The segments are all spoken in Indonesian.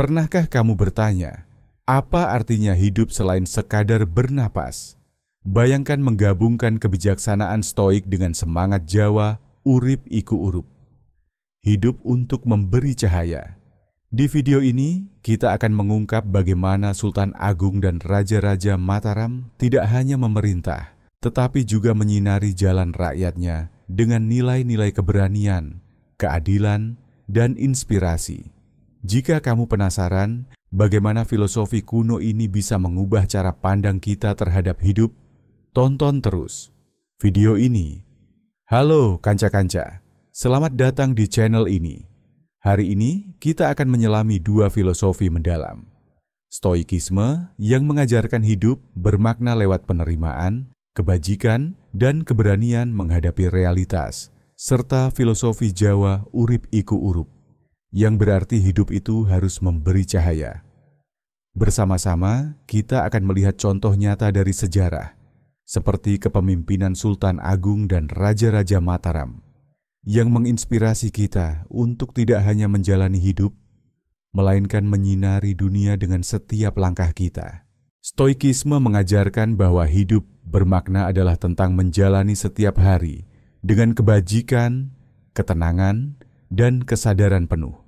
Pernahkah kamu bertanya, apa artinya hidup selain sekadar bernapas? Bayangkan menggabungkan kebijaksanaan Stoik dengan semangat Jawa, urip iku urup. Hidup untuk memberi cahaya. Di video ini, kita akan mengungkap bagaimana Sultan Agung dan Raja-Raja Mataram tidak hanya memerintah, tetapi juga menyinari jalan rakyatnya dengan nilai-nilai keberanian, keadilan, dan inspirasi. Jika kamu penasaran bagaimana filosofi kuno ini bisa mengubah cara pandang kita terhadap hidup, tonton terus video ini. Halo kanca-kanca, selamat datang di channel ini. Hari ini kita akan menyelami dua filosofi mendalam. Stoikisme yang mengajarkan hidup bermakna lewat penerimaan, kebajikan, dan keberanian menghadapi realitas, serta filosofi Jawa urip iku urup, yang berarti hidup itu harus memberi cahaya. Bersama-sama, kita akan melihat contoh nyata dari sejarah, seperti kepemimpinan Sultan Agung dan Raja-Raja Mataram, yang menginspirasi kita untuk tidak hanya menjalani hidup, melainkan menyinari dunia dengan setiap langkah kita. Stoikisme mengajarkan bahwa hidup bermakna adalah tentang menjalani setiap hari dengan kebajikan, ketenangan, dan kesadaran penuh.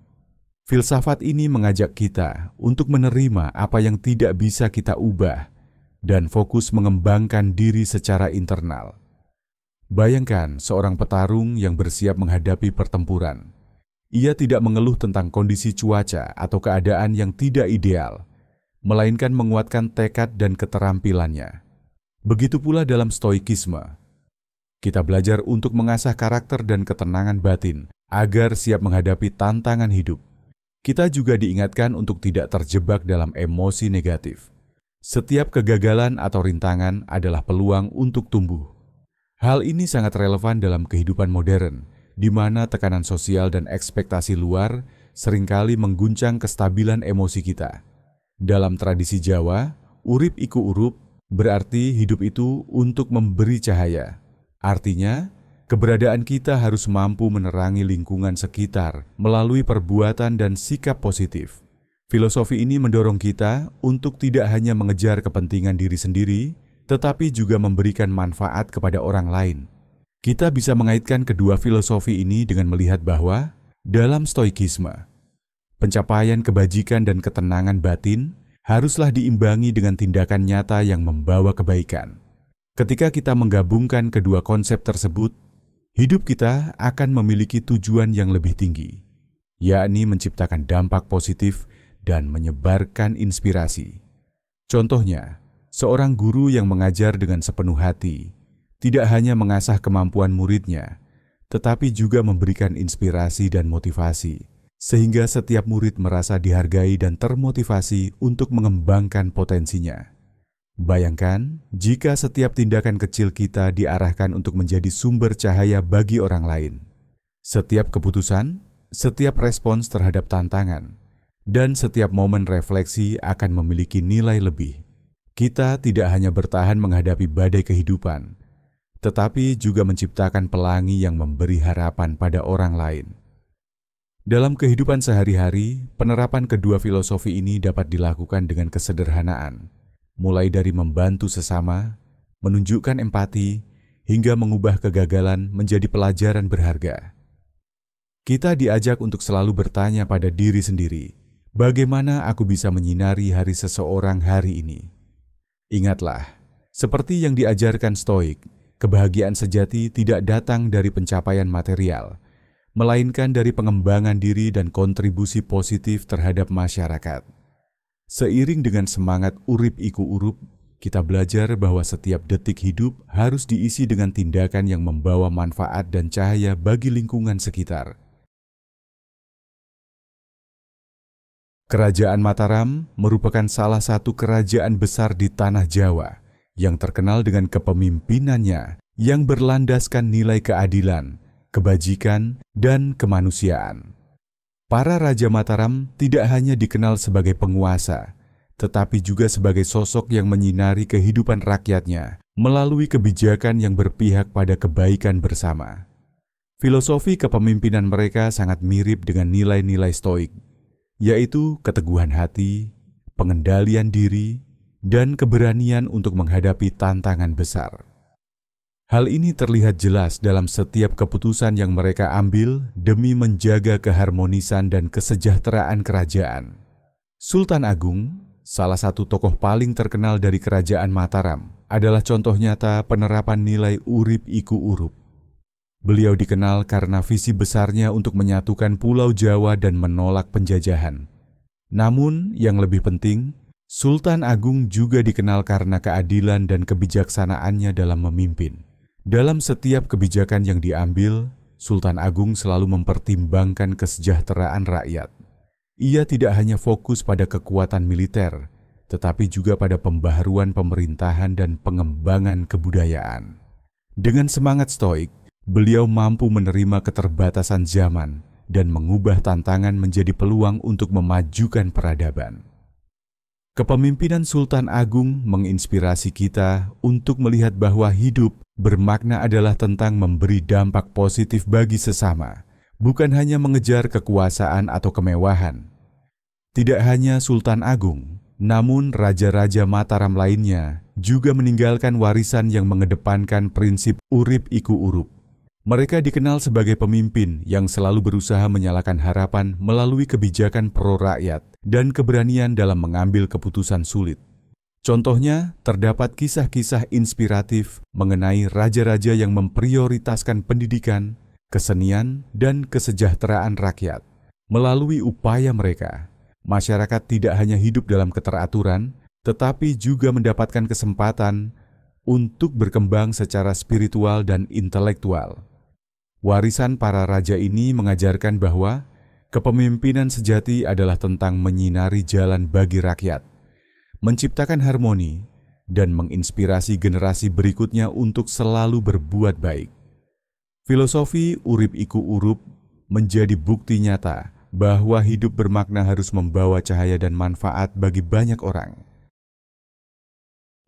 Filsafat ini mengajak kita untuk menerima apa yang tidak bisa kita ubah dan fokus mengembangkan diri secara internal. Bayangkan seorang petarung yang bersiap menghadapi pertempuran. Ia tidak mengeluh tentang kondisi cuaca atau keadaan yang tidak ideal, melainkan menguatkan tekad dan keterampilannya. Begitu pula dalam Stoikisme. Kita belajar untuk mengasah karakter dan ketenangan batin agar siap menghadapi tantangan hidup. Kita juga diingatkan untuk tidak terjebak dalam emosi negatif. Setiap kegagalan atau rintangan adalah peluang untuk tumbuh. Hal ini sangat relevan dalam kehidupan modern, di mana tekanan sosial dan ekspektasi luar seringkali mengguncang kestabilan emosi kita. Dalam tradisi Jawa, urip iku urup berarti hidup itu untuk memberi cahaya. Artinya, keberadaan kita harus mampu menerangi lingkungan sekitar melalui perbuatan dan sikap positif. Filosofi ini mendorong kita untuk tidak hanya mengejar kepentingan diri sendiri, tetapi juga memberikan manfaat kepada orang lain. Kita bisa mengaitkan kedua filosofi ini dengan melihat bahwa dalam Stoikisme, pencapaian kebajikan dan ketenangan batin haruslah diimbangi dengan tindakan nyata yang membawa kebaikan. Ketika kita menggabungkan kedua konsep tersebut, hidup kita akan memiliki tujuan yang lebih tinggi, yakni menciptakan dampak positif dan menyebarkan inspirasi. Contohnya, seorang guru yang mengajar dengan sepenuh hati, tidak hanya mengasah kemampuan muridnya, tetapi juga memberikan inspirasi dan motivasi, sehingga setiap murid merasa dihargai dan termotivasi untuk mengembangkan potensinya. Bayangkan, jika setiap tindakan kecil kita diarahkan untuk menjadi sumber cahaya bagi orang lain. Setiap keputusan, setiap respons terhadap tantangan, dan setiap momen refleksi akan memiliki nilai lebih. Kita tidak hanya bertahan menghadapi badai kehidupan, tetapi juga menciptakan pelangi yang memberi harapan pada orang lain. Dalam kehidupan sehari-hari, penerapan kedua filosofi ini dapat dilakukan dengan kesederhanaan, mulai dari membantu sesama, menunjukkan empati, hingga mengubah kegagalan menjadi pelajaran berharga. Kita diajak untuk selalu bertanya pada diri sendiri, bagaimana aku bisa menyinari hari seseorang hari ini? Ingatlah, seperti yang diajarkan Stoik, kebahagiaan sejati tidak datang dari pencapaian material, melainkan dari pengembangan diri dan kontribusi positif terhadap masyarakat. Seiring dengan semangat urip iku urup, kita belajar bahwa setiap detik hidup harus diisi dengan tindakan yang membawa manfaat dan cahaya bagi lingkungan sekitar. Kerajaan Mataram merupakan salah satu kerajaan besar di tanah Jawa yang terkenal dengan kepemimpinannya yang berlandaskan nilai keadilan, kebajikan, dan kemanusiaan. Para Raja Mataram tidak hanya dikenal sebagai penguasa, tetapi juga sebagai sosok yang menyinari kehidupan rakyatnya melalui kebijakan yang berpihak pada kebaikan bersama. Filosofi kepemimpinan mereka sangat mirip dengan nilai-nilai Stoik. yaitu keteguhan hati, pengendalian diri, dan keberanian untuk menghadapi tantangan besar. Hal ini terlihat jelas dalam setiap keputusan yang mereka ambil demi menjaga keharmonisan dan kesejahteraan kerajaan. Sultan Agung, salah satu tokoh paling terkenal dari Kerajaan Mataram, adalah contoh nyata penerapan nilai urip iku urup. Beliau dikenal karena visi besarnya untuk menyatukan Pulau Jawa dan menolak penjajahan. Namun, yang lebih penting, Sultan Agung juga dikenal karena keadilan dan kebijaksanaannya dalam memimpin. Dalam setiap kebijakan yang diambil, Sultan Agung selalu mempertimbangkan kesejahteraan rakyat. Ia tidak hanya fokus pada kekuatan militer, tetapi juga pada pembaharuan pemerintahan dan pengembangan kebudayaan. Dengan semangat stoik, beliau mampu menerima keterbatasan zaman dan mengubah tantangan menjadi peluang untuk memajukan peradaban. Kepemimpinan Sultan Agung menginspirasi kita untuk melihat bahwa hidup bermakna adalah tentang memberi dampak positif bagi sesama, bukan hanya mengejar kekuasaan atau kemewahan. Tidak hanya Sultan Agung, namun raja-raja Mataram lainnya juga meninggalkan warisan yang mengedepankan prinsip urip iku urup. Mereka dikenal sebagai pemimpin yang selalu berusaha menyalakan harapan melalui kebijakan pro-rakyat dan keberanian dalam mengambil keputusan sulit. Contohnya, terdapat kisah-kisah inspiratif mengenai raja-raja yang memprioritaskan pendidikan, kesenian, dan kesejahteraan rakyat. Melalui upaya mereka, masyarakat tidak hanya hidup dalam keteraturan, tetapi juga mendapatkan kesempatan untuk berkembang secara spiritual dan intelektual. Warisan para raja ini mengajarkan bahwa kepemimpinan sejati adalah tentang menyinari jalan bagi rakyat, menciptakan harmoni, dan menginspirasi generasi berikutnya untuk selalu berbuat baik. Filosofi urip iku urup menjadi bukti nyata bahwa hidup bermakna harus membawa cahaya dan manfaat bagi banyak orang.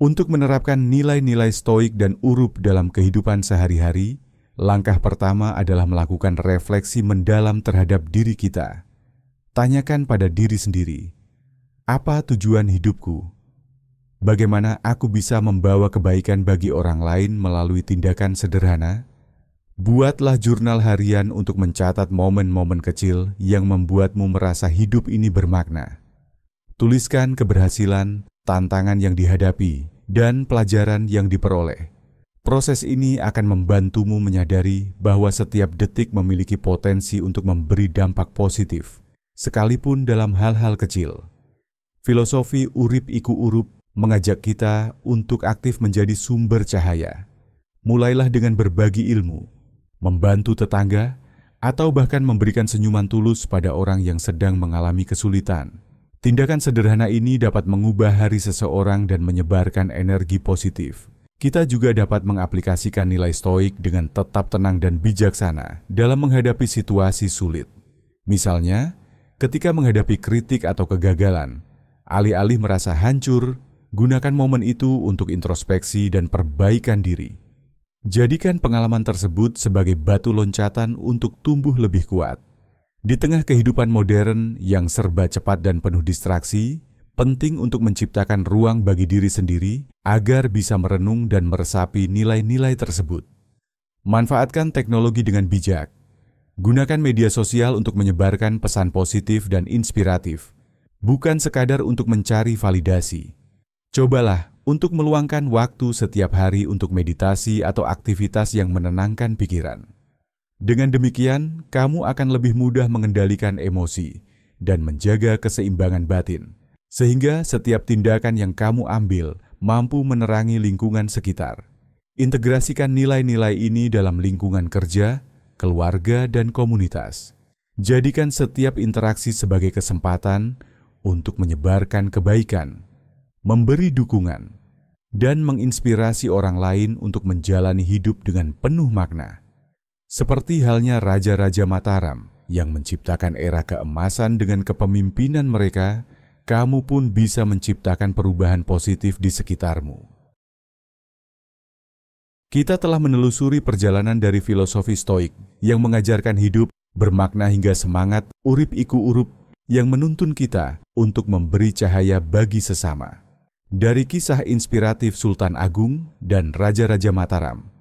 Untuk menerapkan nilai-nilai stoik dan urup dalam kehidupan sehari-hari, langkah pertama adalah melakukan refleksi mendalam terhadap diri kita. Tanyakan pada diri sendiri, apa tujuan hidupku? Bagaimana aku bisa membawa kebaikan bagi orang lain melalui tindakan sederhana? Buatlah jurnal harian untuk mencatat momen-momen kecil yang membuatmu merasa hidup ini bermakna. Tuliskan keberhasilan, tantangan yang dihadapi, dan pelajaran yang diperoleh. Proses ini akan membantumu menyadari bahwa setiap detik memiliki potensi untuk memberi dampak positif, sekalipun dalam hal-hal kecil. Filosofi urip iku urup mengajak kita untuk aktif menjadi sumber cahaya. Mulailah dengan berbagi ilmu, membantu tetangga, atau bahkan memberikan senyuman tulus pada orang yang sedang mengalami kesulitan. Tindakan sederhana ini dapat mengubah hari seseorang dan menyebarkan energi positif. Kita juga dapat mengaplikasikan nilai stoik dengan tetap tenang dan bijaksana dalam menghadapi situasi sulit. Misalnya, ketika menghadapi kritik atau kegagalan, alih-alih merasa hancur, gunakan momen itu untuk introspeksi dan perbaikan diri. Jadikan pengalaman tersebut sebagai batu loncatan untuk tumbuh lebih kuat. Di tengah kehidupan modern yang serba cepat dan penuh distraksi, penting untuk menciptakan ruang bagi diri sendiri agar bisa merenung dan meresapi nilai-nilai tersebut. Manfaatkan teknologi dengan bijak. Gunakan media sosial untuk menyebarkan pesan positif dan inspiratif, bukan sekadar untuk mencari validasi. Cobalah untuk meluangkan waktu setiap hari untuk meditasi atau aktivitas yang menenangkan pikiran. Dengan demikian, kamu akan lebih mudah mengendalikan emosi dan menjaga keseimbangan batin, sehingga setiap tindakan yang kamu ambil mampu menerangi lingkungan sekitar. Integrasikan nilai-nilai ini dalam lingkungan kerja, keluarga, dan komunitas. Jadikan setiap interaksi sebagai kesempatan untuk menyebarkan kebaikan, memberi dukungan, dan menginspirasi orang lain untuk menjalani hidup dengan penuh makna. Seperti halnya raja-raja Mataram yang menciptakan era keemasan dengan kepemimpinan mereka, kamu pun bisa menciptakan perubahan positif di sekitarmu. Kita telah menelusuri perjalanan dari filosofi stoik yang mengajarkan hidup bermakna hingga semangat urip iku urup yang menuntun kita untuk memberi cahaya bagi sesama. Dari kisah inspiratif Sultan Agung dan Raja-Raja Mataram,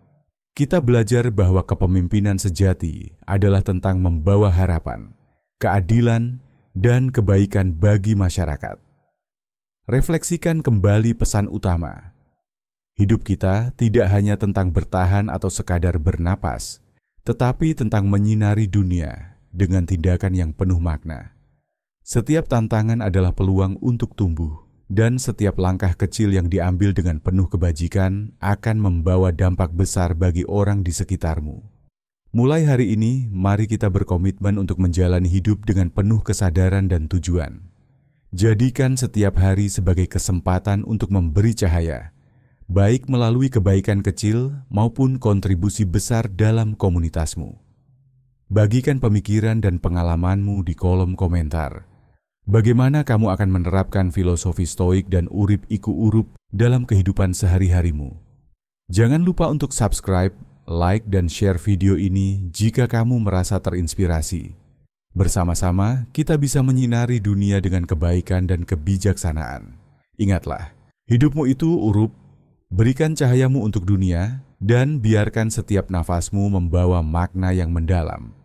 kita belajar bahwa kepemimpinan sejati adalah tentang membawa harapan, keadilan, dan kebaikan bagi masyarakat. Refleksikan kembali pesan utama. Hidup kita tidak hanya tentang bertahan atau sekadar bernapas, tetapi tentang menyinari dunia dengan tindakan yang penuh makna. Setiap tantangan adalah peluang untuk tumbuh, dan setiap langkah kecil yang diambil dengan penuh kebajikan akan membawa dampak besar bagi orang di sekitarmu. Mulai hari ini, mari kita berkomitmen untuk menjalani hidup dengan penuh kesadaran dan tujuan. Jadikan setiap hari sebagai kesempatan untuk memberi cahaya, baik melalui kebaikan kecil maupun kontribusi besar dalam komunitasmu. Bagikan pemikiran dan pengalamanmu di kolom komentar. Bagaimana kamu akan menerapkan filosofi stoik dan urip iku urup dalam kehidupan sehari-harimu? Jangan lupa untuk subscribe, like, dan share video ini jika kamu merasa terinspirasi. Bersama-sama, kita bisa menyinari dunia dengan kebaikan dan kebijaksanaan. Ingatlah, hidupmu itu urup. Berikan cahayamu untuk dunia, dan biarkan setiap nafasmu membawa makna yang mendalam.